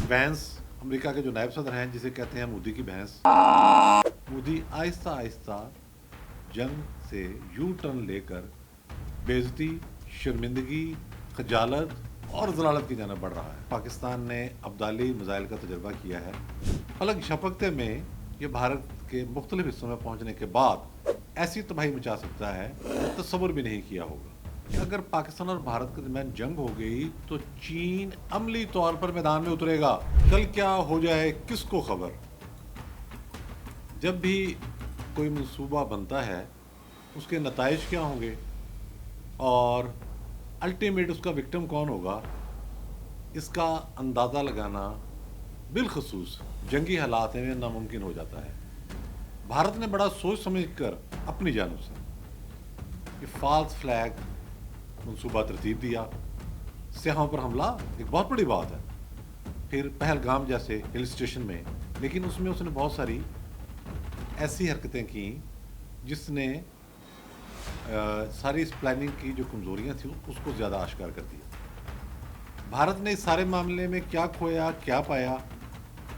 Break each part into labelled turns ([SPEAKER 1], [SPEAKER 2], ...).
[SPEAKER 1] Vents America के जो नायब सदर हैं, जिसे कहते हैं मोदी की भैंस, मोदी आहिस्ता आहिस्ता जंग से यू टर्न लेकर बेइज्जती, शर्मिंदगी, खजालत और जलालत की जानिब बढ़ रहा है। पाकिस्तान ने अब्दाली मिसाइल का तजर्बा किया है। पलक झपकते में ये भारत के मुख्तलिफ हिस्सों में पहुंचने के बाद ऐसी तबाही मचा सकता है तो तस्वुर भी नहीं किया होगा कि अगर पाकिस्तान और भारत के दरमियान जंग हो गई तो चीन अमली तौर पर मैदान में उतरेगा। कल क्या हो जाए किसको खबर। जब भी कोई मंसूबा बनता है उसके नताइज क्या होंगे और अल्टीमेट उसका विक्टिम कौन होगा, इसका अंदाज़ा लगाना बिलखसूस जंगी हालात में नामुमकिन हो जाता है। भारत ने बड़ा सोच समझ कर अपनी जानिब से ये फॉल्स फ्लैग मंसूबा तरतीब दिया। सियाहों पर हमला एक बहुत बड़ी बात है, फिर पहलगाम जैसे हिल स्टेशन में, लेकिन उसमें उसने बहुत सारी ऐसी हरकतें की जिसने सारी इस प्लानिंग की जो कमज़ोरियाँ थी उसको ज़्यादा आश्कार कर दिया। भारत ने इस सारे मामले में क्या खोया क्या पाया,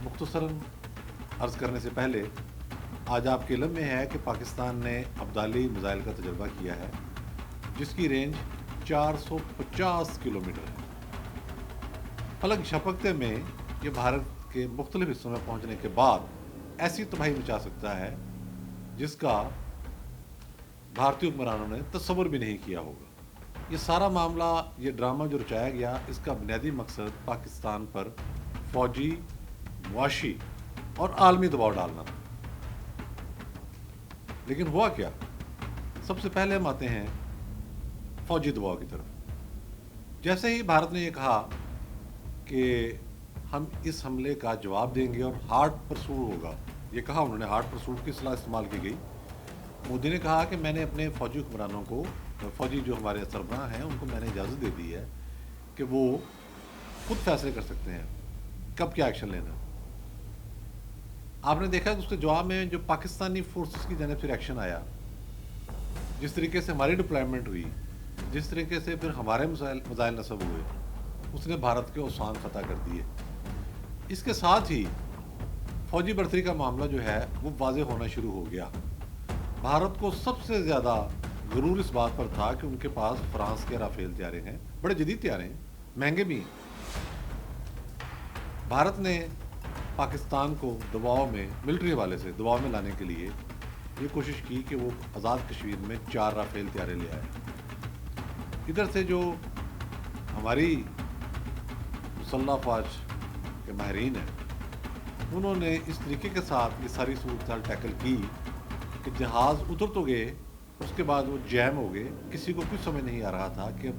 [SPEAKER 1] मुख्तसरन अर्ज़ करने से पहले आज आपके इल्म में है कि पाकिस्तान ने अब्दाली मिसाइल का तजर्बा किया है जिसकी रेंज 450 किलोमीटर है। पलक झपकते में ये भारत के मुख्तलिफ हिस्सों में पहुंचने के बाद ऐसी तबाही मचा सकता है जिसका भारतीय हुक्मरानों ने तस्वुर भी नहीं किया होगा। ये सारा मामला, ये ड्रामा जो रचाया गया, इसका बुनियादी मकसद पाकिस्तान पर फौजी, मुआशी और आलमी दबाव डालना था। लेकिन हुआ क्या? सबसे पहले हम आते हैं फौजी दबाव की तरफ। जैसे ही भारत ने यह कहा कि हम इस हमले का जवाब देंगे और हार्ड परसूट होगा, ये कहा उन्होंने, हार्ड परसूट की इस्तेलाह इस्तेमाल की गई। मोदी ने कहा कि मैंने अपने फौजी हुक्मरानों को, फौजी जो हमारे सरबराह हैं, उनको मैंने इजाज़त दे दी है कि वो खुद फैसले कर सकते हैं कब क्या एक्शन लेना। आपने देखा कि उसके जवाब में जो पाकिस्तानी फोर्सेस की जानिब से एक्शन आया, जिस तरीके से हमारी डिप्लॉयमेंट हुई, जिस तरीके से फिर हमारे मिसाइल नस्ब हुए, उसने भारत के औसान ख़ता कर दिए। इसके साथ ही फौजी बर्तरी का मामला जो है वो वाज़ेह होना शुरू हो गया। भारत को सबसे ज़्यादा गुरूर इस बात पर था कि उनके पास फ्रांस के राफेल तैयारे हैं, बड़े जदीद तैयारे हैं, महंगे भी हैं। भारत ने पाकिस्तान को दबाव में, मिलिट्री हवाले से दबाव में लाने के लिए ये कोशिश की कि वो आज़ाद कश्मीर में 4 राफेल तैयारे ले आए। इधर से जो हमारी मुसल्लह फ़ौज के माहिरीन हैं, उन्होंने इस तरीके के साथ ये सारी सूरत टैकल की कि जहाज़ उतर तो गए, उसके बाद वो जैम हो गए। किसी को कुछ समझ नहीं आ रहा था कि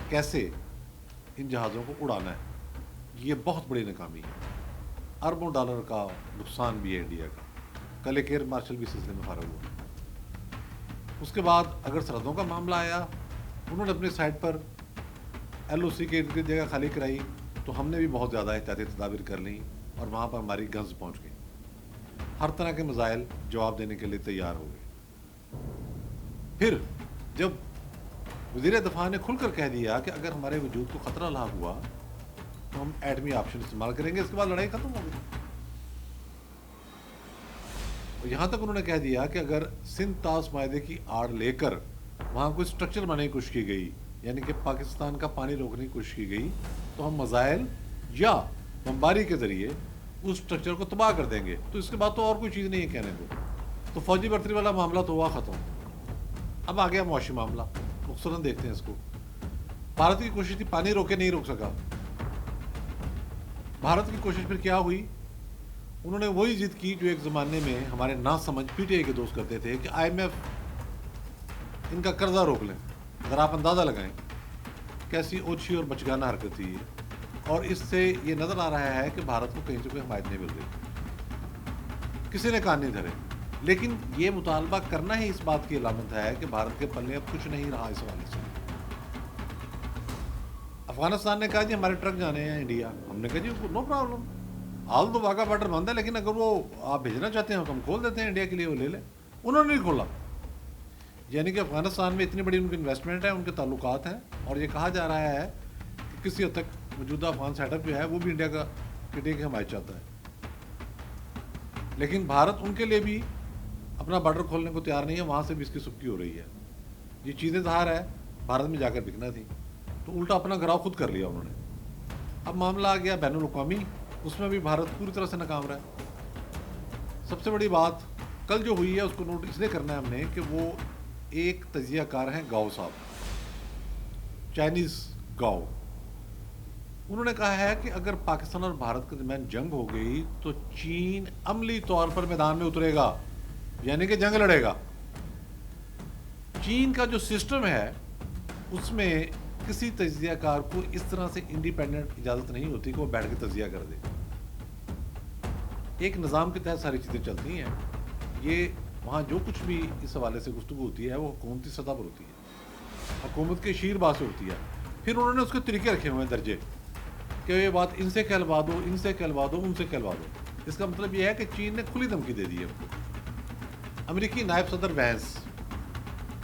[SPEAKER 1] कैसे इन जहाज़ों को उड़ाना है। ये बहुत बड़ी नाकामी है, अरबों डॉलर का नुकसान भी है इंडिया का। कल एक एयर मार्शल भी सिलसिले में फारग हुआ। उसके बाद अगर सरहदों का मामला आया, उन्होंने अपनी साइड पर LOC के इर्द गिर्द जगह खाली कराई, तो हमने भी बहुत ज़्यादा एहतियाती तदाबीर कर ली और वहाँ पर हमारी गन्स पहुँच गई। हर तरह के मिसाइल जवाब देने के लिए तैयार हो गए। फिर जब वज़ीर दफ़ा ने खुलकर कह दिया कि अगर हमारे वजूद को ख़तरा लाक हुआ तो हम एटमी ऑप्शन इस्तेमाल करेंगे, इसके बाद लड़ाई ख़त्म हो गई। और यहाँ तक उन्होंने कह दिया कि अगर सिंध ताश मायदे की आड़ लेकर वहाँ कोई स्ट्रक्चर बनाने की कोशिश की गई, यानी कि पाकिस्तान का पानी रोकने की कोशिश की गई, तो हम मिसाइल या बमबारी के ज़रिए उस स्ट्रक्चर को तबाह कर देंगे। तो इसके बाद तो और कोई चीज़ नहीं है कहने को। तो फौजी बर्तरी वाला मामला तो हुआ ख़त्म। अब आ गया मुआशी मामला, मुख्तसरन देखते हैं इसको। भारत की कोशिश थी, पानी रोके, नहीं रोक सका। भारत की कोशिश फिर क्या हुई? उन्होंने वही जिद की जो एक ज़माने में हमारे ना समझ PTI के दोस्त करते थे कि IMF इनका कर्जा रोक लें। अगर आप अंदाज़ा लगाएं कैसी ओछी और बचगाना हरकत थी ये, और इससे ये नज़र आ रहा है कि भारत को कहीं से कोई हमायत नहीं मिल रही, किसी ने कान नहीं धरे। लेकिन ये मुतालबा करना ही इस बात की अलामत है कि भारत के पल्ले अब कुछ नहीं रहा इस हवाले से। अफगानिस्तान ने कहा जी हमारे ट्रक जाने हैं इंडिया, हमने कहा जी नो प्रॉब्लम, हाल तो वाघा बॉर्डर बंद है, लेकिन अगर वो आप भेजना चाहते हैं तो हम खोल देते हैं इंडिया के लिए, वो ले लें। उन्होंने नहीं खोला। यानी कि अफगानिस्तान में इतनी बड़ी उनकी इन्वेस्टमेंट है, उनके ताल्लुकात हैं, और ये कहा जा रहा है कि किसी हद तक मौजूदा अफगान सेटअप जो है वो भी इंडिया का KTA की हमायत चाहता है, लेकिन भारत उनके लिए भी अपना बॉर्डर खोलने को तैयार नहीं है, वहाँ से भी इसकी सुक्की हो रही है। ये चीज़ें ज़ाहिर है भारत में जाकर बिकना थी, तो उल्टा अपना घराव खुद कर लिया उन्होंने। अब मामला आ गया बैनुल अक़वामी, उसमें भी भारत पूरी तरह से नाकाम रहा है। सबसे बड़ी बात कल जो हुई है उसको नोट इसलिए करना है हमने कि वो एक तजियाकार हैं गाओ साहब, चाइनीज़ गाओ। उन्होंने कहा है कि अगर पाकिस्तान और भारत के दरमियान जंग हो गई तो चीन अमली तौर पर मैदान में उतरेगा, यानी कि जंग लड़ेगा। चीन का जो सिस्टम है उसमें किसी तजियाकार को इस तरह से इंडिपेंडेंट इजाज़त नहीं होती कि वो बैठ के तजिया कर दे। एक निज़ाम के तहत सारी चीज़ें चलती हैं। ये वहाँ जो कुछ भी इस हवाले से गुफ्तगू होती है वो हुकूमती सतह पर होती है, हुकूमत के शीरबाज से होती है। फिर उन्होंने उसके तरीके रखे हुए हैं दर्जे कि ये बात इनसे कहलवा दो, इनसे कहलवा दो, उनसे कहलवा दो। इसका मतलब ये है कि चीन ने खुली धमकी दे दी है उनको। अमेरिकी नायब सदर वैंस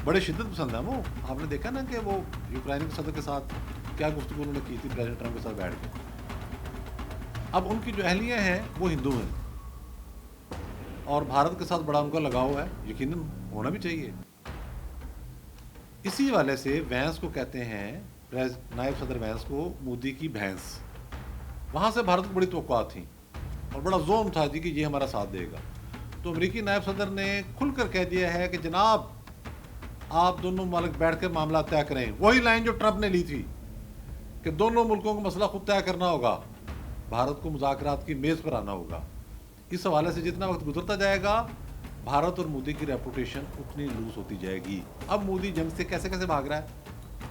[SPEAKER 1] बड़े शिद्दत पसंद है वो, आपने देखा ना कि वो यूक्रेन के सदर के साथ क्या गुफ्तगू उन्होंने की थी प्रेसिडेंट ट्रंप के साथ बैठ के। अब उनकी जो अहलियाँ हैं वो हिंदू हैं और भारत के साथ बड़ा उनका लगाव है, यकीनन होना भी चाहिए। इसी वाले से वैंस को कहते हैं, नायब सदर वैंस को, मोदी की भैंस। वहाँ से भारत को बड़ी तवक्कुआत थी और बड़ा जोम था जी कि ये हमारा साथ देगा। तो अमेरिकी नायब सदर ने खुलकर कह दिया है कि जनाब आप दोनों मुल्क बैठ कर मामला तय करें। वही लाइन जो ट्रंप ने ली थी कि दोनों मुल्कों को मसला खुद तय करना होगा, भारत को मुज़ाकरात की मेज़ पर आना होगा। इस हवाले से जितना वक्त गुजरता जाएगा भारत और मोदी की रेपुटेशन उतनी लूज होती जाएगी। अब मोदी जंग से कैसे कैसे भाग रहा है।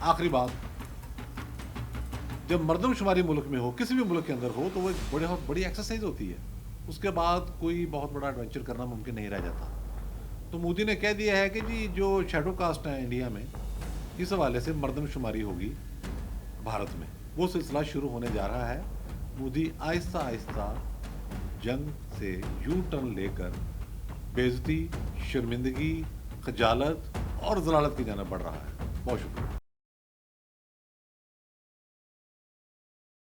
[SPEAKER 1] आखिरी बात, जब मर्दमशुमारी मुल्क में हो, किसी भी मुल्क के अंदर हो, तो वो एक बड़ी एक्सरसाइज होती है। उसके बाद कोई बहुत बड़ा एडवेंचर करना मुमकिन नहीं रह जाता। तो मोदी ने कह दिया है कि जी जो शेडो कास्ट है इंडिया में, इस हवाले से मर्दमशुमारी होगी भारत में। वो सिलसिला शुरू होने जा रहा है। मोदी आहिस्ता आहिस्ता जंग से यू टर्न लेकर बेइज्जती, शर्मिंदगी, खजालत और जलालत की जानिब बढ़ रहा है। बहुत शुक्रिया।